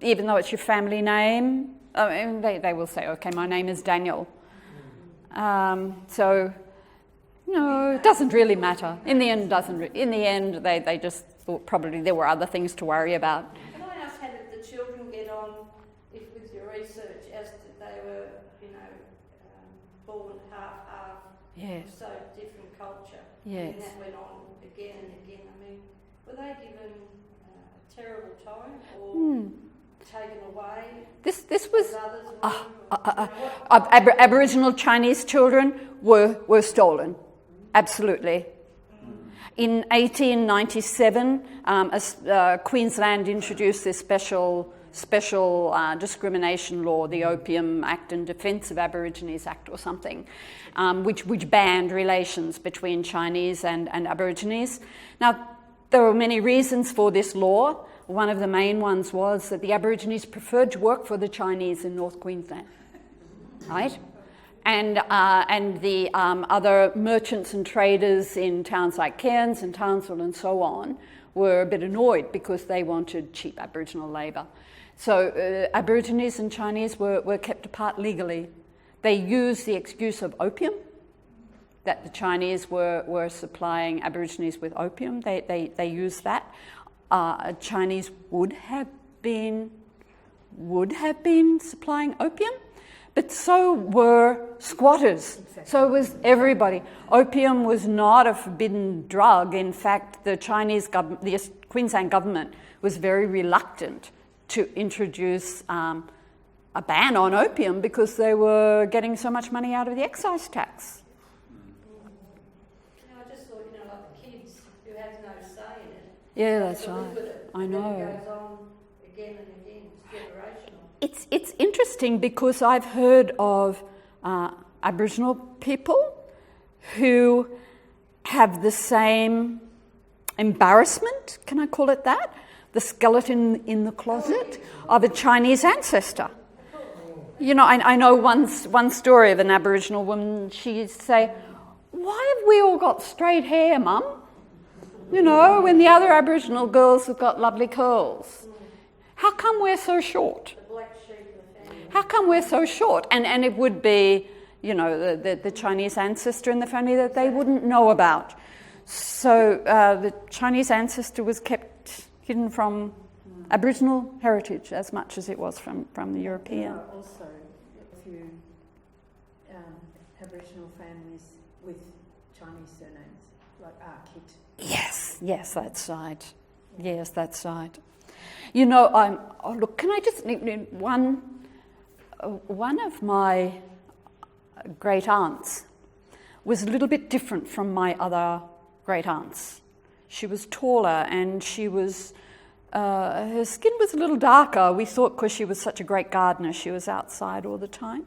even though it's your family name, they will say, okay, my name is Daniel. So, it doesn't really matter. In the end, they just thought probably there were other things to worry about. Can I ask, how did the children get on with your research as to they were, born half, Yes. so different culture? Yes. And that went on again and again. I mean, were they given a terrible time or taken away? This was Others Aboriginal Chinese children were stolen, absolutely. In 1897, Queensland introduced this special discrimination law, the Opium Act and Defence of Aborigines Act or something, which banned relations between Chinese and Aborigines. Now, there were many reasons for this law. One of the main ones was that the Aborigines preferred to work for the Chinese in North Queensland, right? And the other merchants and traders in towns like Cairns and Townsville and so on were a bit annoyed because they wanted cheap Aboriginal labour. So Aborigines and Chinese were kept apart legally. They used the excuse of opium, that the Chinese were supplying Aborigines with opium. They used that. Chinese would have been supplying opium, but so were squatters. Exactly. So was everybody. Opium was not a forbidden drug. In fact, the Queensland government was very reluctant to introduce a ban on opium because they were getting so much money out of the excise tax. I just thought, like the kids who had no say in it. Yeah, that's right. I know. It goes on again and again. It's generational. It's interesting because I've heard of Aboriginal people who have the same embarrassment, can I call it that? The skeleton in the closet of a Chinese ancestor. I know one story of an Aboriginal woman. She'd say, "Why have we all got straight hair, Mum? When the other Aboriginal girls have got lovely curls. How come we're so short? How come we're so short?" And it would be, the Chinese ancestor in the family that they wouldn't know about. So the Chinese ancestor was kept hidden from Aboriginal heritage as much as it was from the European. There are also a few Aboriginal families with Chinese surnames, like Arkit. Yes, that's right. Yes, that's right. Look, can I just one of my great aunts was a little bit different from my other great aunts. She was taller and she was, her skin was a little darker. We thought because she was such a great gardener, she was outside all the time.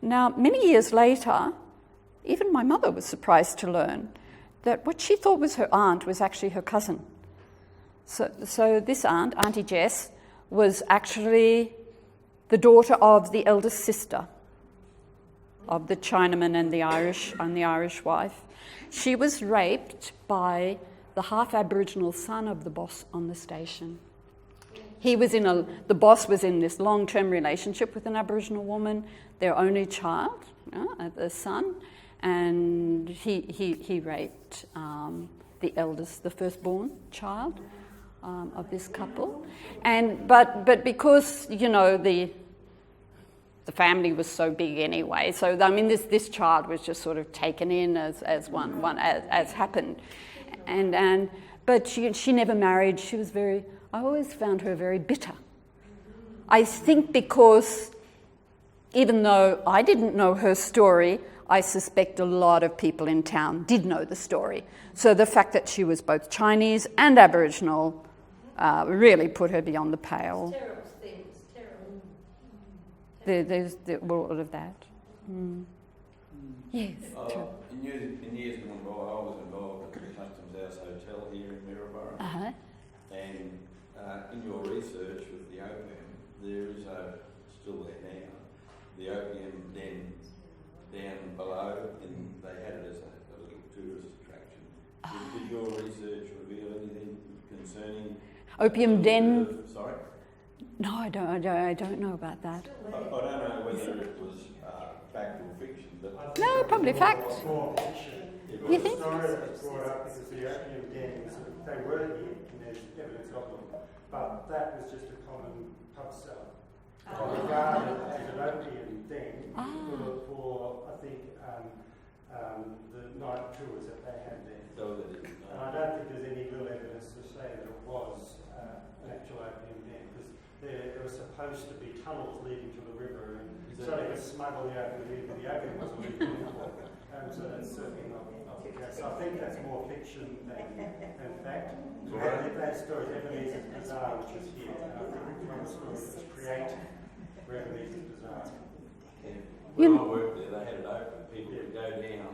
Now, many years later, even my mother was surprised to learn that what she thought was her aunt was actually her cousin. So this aunt, Auntie Jess, was actually the daughter of the eldest sister of the Chinaman and the Irish wife. She was raped by the half-Aboriginal son of the boss on the station. The boss was in this long-term relationship with an Aboriginal woman, their only child, the son, and he raped the eldest, the firstborn child of this couple. But because the family was so big anyway, so this child was just sort of taken in as happened, But she never married. She was I always found her very bitter. I think because even though I didn't know her story, I suspect a lot of people in town did know the story. So the fact that she was both Chinese and Aboriginal really put her beyond the pale. Terrible things, terrible. There's all of that. Mm. Yes, true. In years gone by, I was involved at the Customs House Hotel here in Maryborough. Uh-huh. And in your research with the opium, there is still there now, the opium den down below, and they had it as a little tourist attraction. Did your research reveal anything concerning Opium den? Sorry? No, I don't know about that. I don't know whether it was fact or fiction, but... No, probably fact. You think? The story that was brought up because the opium dens, they were here, and there's evidence of them, but that was just a common pub cellar. Regarded as an opium den for I think, the night tours that they had there. And I don't think there's any real evidence to say that it was an actual opium den, because there were supposed to be tunnels leading to the river, and so they could smuggle the opium in, but the opium wasn't legal. So that's certainly not the case. So I think that's more fiction than fact. That story, Ebenezer Bazaar, which is here, one story that was created for Ebenezer Bazaar. When I worked there, they had it open. People would go down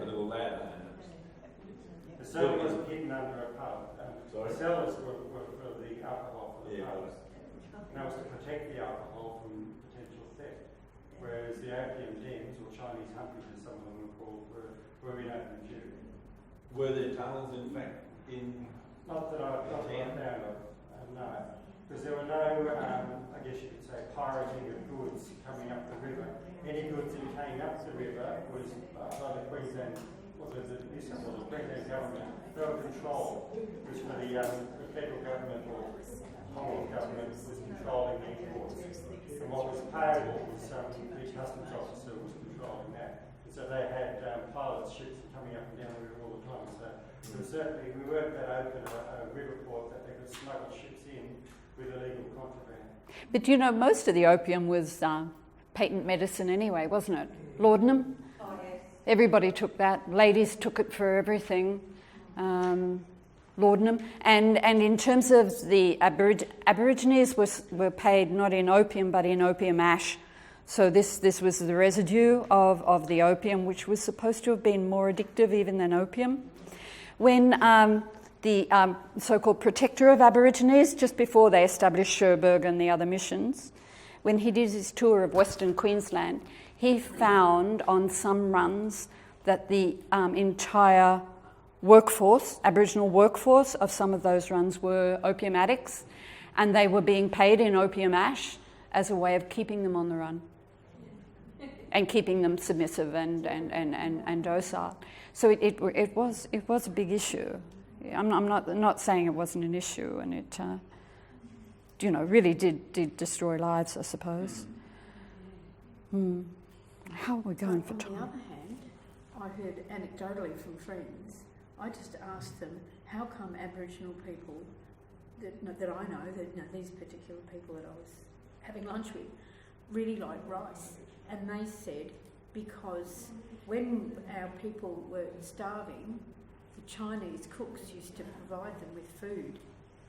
a little ladder, and the cellar wasn't hidden under a pub. Sorry? The cellars were for the alcohol for the pubs. And that was to protect the alcohol from potential theft. Whereas the opium dens, or Chinese humpers as some of them were called, were in open view. were there tunnels in fact in... Not that I found of, no. Because there were no, I guess you could say, pirating of goods coming up the river. Any goods that came up the river was by the Queensland, the Queensland government, they were controlled. Because for the federal government or Commonwealth government was controlling the imports. And what was payable was the customs officer was controlling that. And so they had pilot ships coming up and down the river all the time. So it was certainly, we weren't that open a river port that they could smuggle ships in with illegal contraband. But you know, most of the opium was patent medicine anyway, wasn't it? Laudanum. Oh, yes. Everybody took that. Ladies took it for everything. Laudanum. And in terms of the Aborigines were paid not in opium but in opium ash. So this was the residue of the opium, which was supposed to have been more addictive even than opium. When the so-called protector of Aborigines, just before they established Cherbourg and the other missions, when he did his tour of Western Queensland, he found on some runs that the entire workforce, Aboriginal workforce of some of those runs were opium addicts, and they were being paid in opium ash as a way of keeping them on the run and keeping them submissive and docile. So it was a big issue. I'm not saying it wasn't an issue, and it really did destroy lives, I suppose. How are we going for time? On the other hand, I heard anecdotally from friends. I just asked them, how come Aboriginal people that I know, these particular people that I was having lunch with, really like rice? And they said, because when our people were starving, the Chinese cooks used to provide them with food,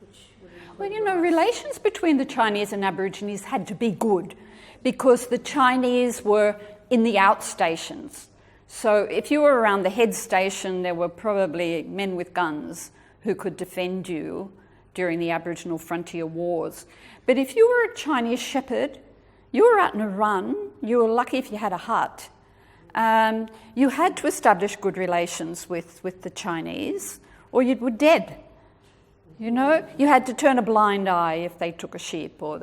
which would include rice. Relations between the Chinese and Aborigines had to be good, because the Chinese were in the outstations. So if you were around the head station, there were probably men with guns who could defend you during the Aboriginal frontier wars. But if you were a Chinese shepherd, you were out in a run, you were lucky if you had a hut. You had to establish good relations with the Chinese, or you were dead. You had to turn a blind eye if they took a sheep, or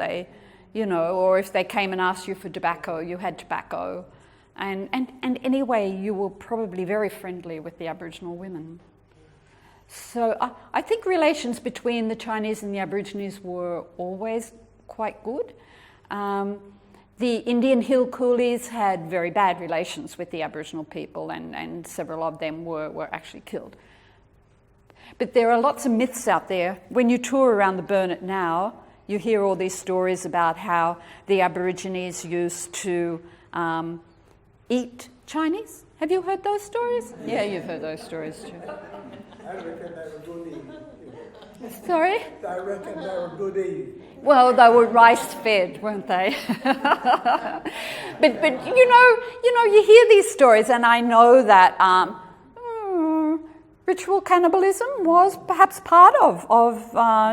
or if they came and asked you for tobacco, you had tobacco. And anyway, you were probably very friendly with the Aboriginal women. So I think relations between the Chinese and the Aborigines were always quite good. The Indian hill coolies had very bad relations with the Aboriginal people, and several of them were actually killed. But there are lots of myths out there. When you tour around the Burnett now, you hear all these stories about how the Aborigines used to eat Chinese. Have you heard those stories? Yeah, you've heard those stories too. I reckon they were good eating. Sorry? I reckon they were good eating. Well, they were rice-fed, weren't they? but you hear these stories, and I know that ritual cannibalism was perhaps part of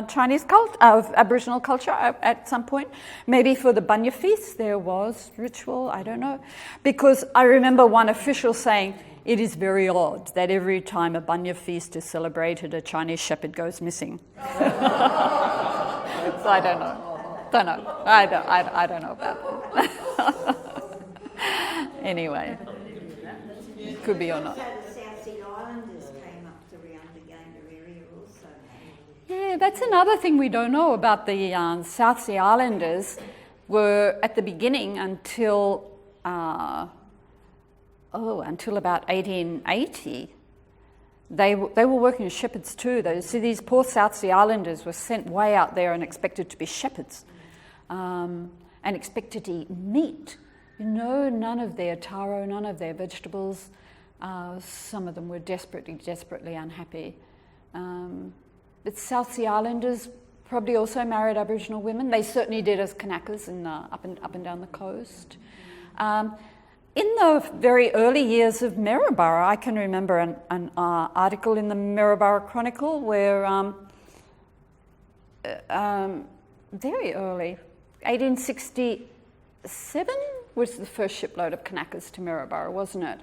Chinese culture, of Aboriginal culture at some point. Maybe for the Bunya feast there was ritual, I don't know. Because I remember one official saying, it is very odd that every time a Bunya feast is celebrated, a Chinese shepherd goes missing. So I don't know. I don't know about that. Anyway, could be or not. So the South Sea Islanders came up to around the Gander area also. Yeah, that's another thing we don't know about the South Sea Islanders. Were at the beginning until about 1880. They were working as shepherds too. So these poor South Sea Islanders were sent way out there and expected to be shepherds, and expected to eat meat. None of their taro, none of their vegetables. Some of them were desperately unhappy. But South Sea Islanders probably also married Aboriginal women. They certainly did as Kanakas up and down the coast. In the very early years of Maryborough, I can remember an article in the Maryborough Chronicle where very early, 1867 was the first shipload of Kanakas to Maryborough, wasn't it?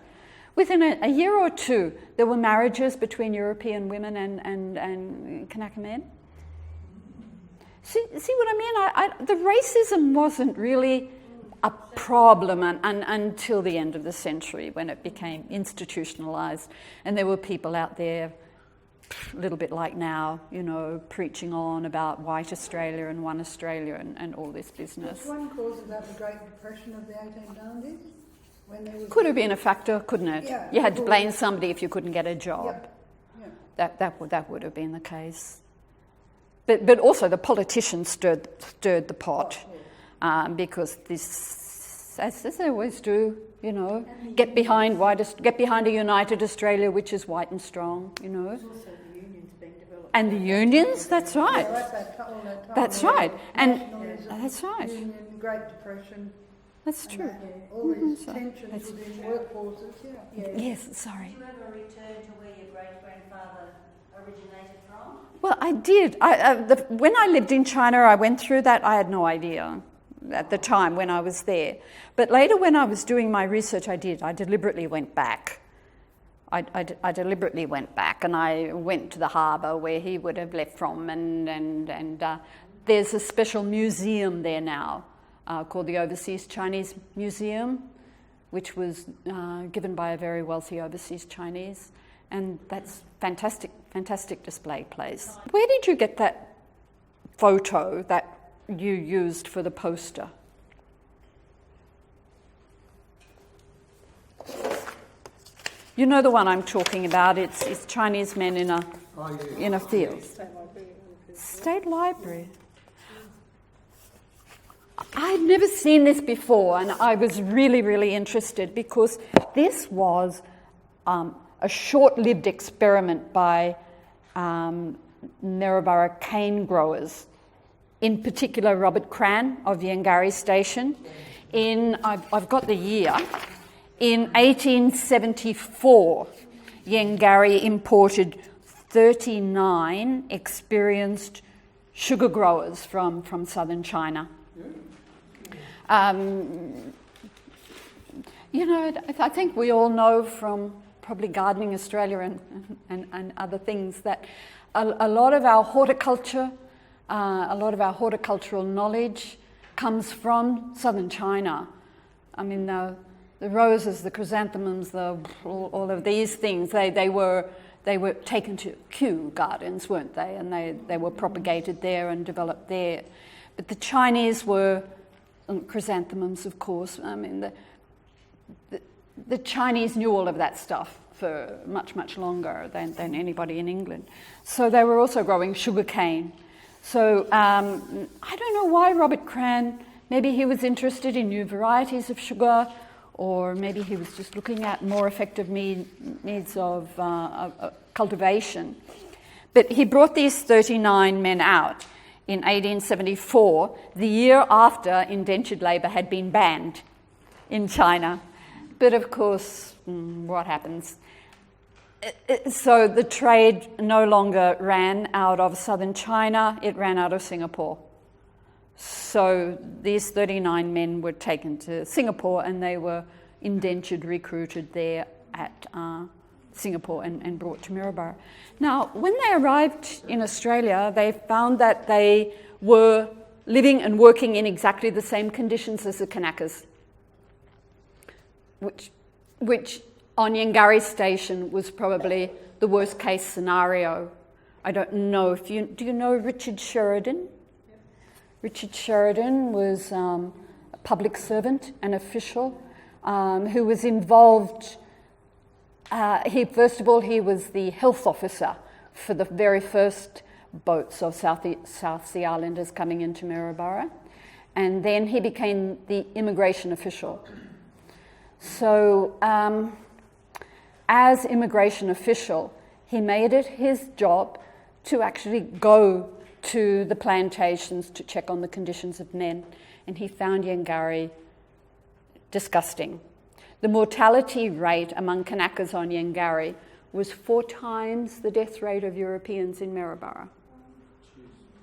Within a year or two, there were marriages between European women and Kanaka men. See what I mean? The racism wasn't really a problem until the end of the century, when it became institutionalised, and there were people out there, a little bit like now, preaching on about white Australia and one Australia and all this business. Which one causes that the Great Depression of the 1890s? When there was Could have been a factor, couldn't it? Yeah. You had to blame somebody if you couldn't get a job. Yep. That would have been the case. But also the politicians stirred the pot. Because this, as they always do, get behind a united Australia, which is white and strong, There's also the unions being developed. And the unions, that's right. That's right. And nationalism, that's right. Union, Great Depression. That's true. All these tensions within workforces. Yes, sorry. Did you ever return to where your great-grandfather originated from? Well, I did. When I lived in China, I went through that. I had no idea at the time when I was there. But later when I was doing my research, I did. I deliberately went back. I deliberately went back, and I went to the harbour where he would have left from, and there's a special museum there now called the Overseas Chinese Museum, which was given by a very wealthy overseas Chinese, and that's fantastic display place. Where did you get that photo that you used for the poster? You know the one I'm talking about. It's Chinese men in a field. State Library. I'd never seen this before, and I was really interested because this was a short-lived experiment by Maryborough cane growers, in particular Robert Cran of Yangari Station. I've got the year. In 1874, Yangari imported 39 experienced sugar growers from southern China. I think we all know from probably Gardening Australia and other things that a lot of our horticulture, a lot of our horticultural knowledge comes from southern China. I mean, the roses, the chrysanthemums, all of these things, they were taken to Kew Gardens, weren't they? And they were propagated there and developed there. But the Chinese were chrysanthemums, of course. I mean, the Chinese knew all of that stuff. for much, much longer than anybody in England. So they were also growing sugarcane. So I don't know why Robert Cran, maybe he was interested in new varieties of sugar, or maybe he was just looking at more effective means of cultivation. But he brought these 39 men out in 1874, the year after indentured labour had been banned in China. But of course, what happens? So the trade no longer ran out of southern China, it ran out of Singapore. So these 39 men were taken to Singapore and they were indentured, recruited there at Singapore and brought to Maryborough. Now, when they arrived in Australia, they found that they were living and working in exactly the same conditions as the Kanakas, which on Yangari Station was probably the worst case scenario. I don't know if do you know Richard Sheridan? Yeah. Richard Sheridan was a public servant, an official who was involved. He was the health officer for the very first boats of South Sea Islanders coming into Maryborough, and then he became the immigration official. So as immigration official, he made it his job to actually go to the plantations to check on the conditions of men, and he found Yangari disgusting. The mortality rate among Kanakas on Yangari was 4 times the death rate of Europeans in Maryborough.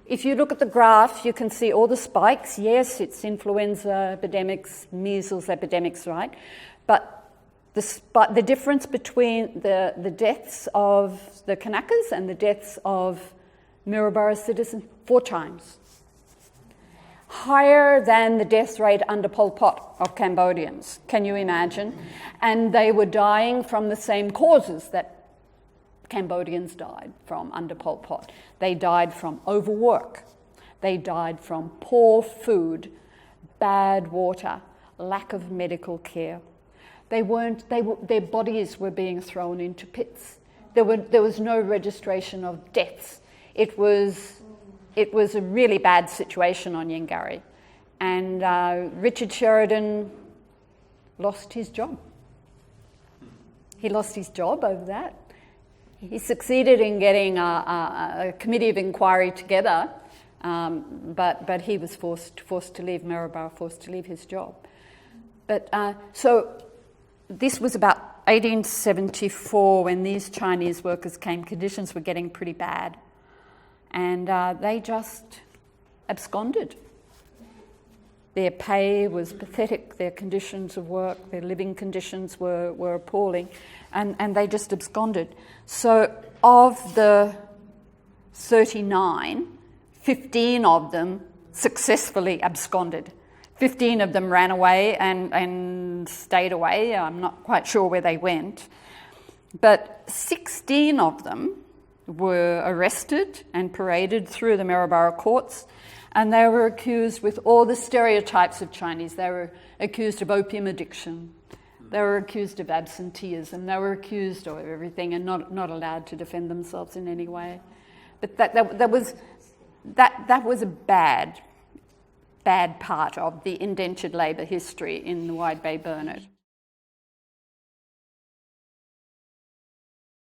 If you look at the graph, you can see all the spikes. Yes, it's influenza epidemics, measles epidemics, right? But the difference between the deaths of the Kanakas and the deaths of Maryborough citizens, 4 times. Higher than the death rate under Pol Pot of Cambodians. Can you imagine? And they were dying from the same causes that Cambodians died from under Pol Pot. They died from overwork. They died from poor food, bad water, lack of medical care. Their bodies were being thrown into pits. There was no registration of deaths. It was a really bad situation on Yangari. And Richard Sheridan lost his job. He lost his job over that. He succeeded in getting a committee of inquiry together, but he was forced to leave Maryborough, forced to leave his job. But so this was about 1874 when these Chinese workers came. Conditions were getting pretty bad. And they just absconded. Their pay was pathetic, their conditions of work, their living conditions were appalling, and they just absconded. So of the 39, 15 of them successfully absconded. 15 of them ran away and stayed away. I'm not quite sure where they went. But 16 of them were arrested and paraded through the Maryborough courts, and they were accused with all the stereotypes of Chinese. They were accused of opium addiction. They were accused of absenteeism. They were accused of everything and not allowed to defend themselves in any way. But that was a bad part of the indentured labour history in the Wide Bay Burnett.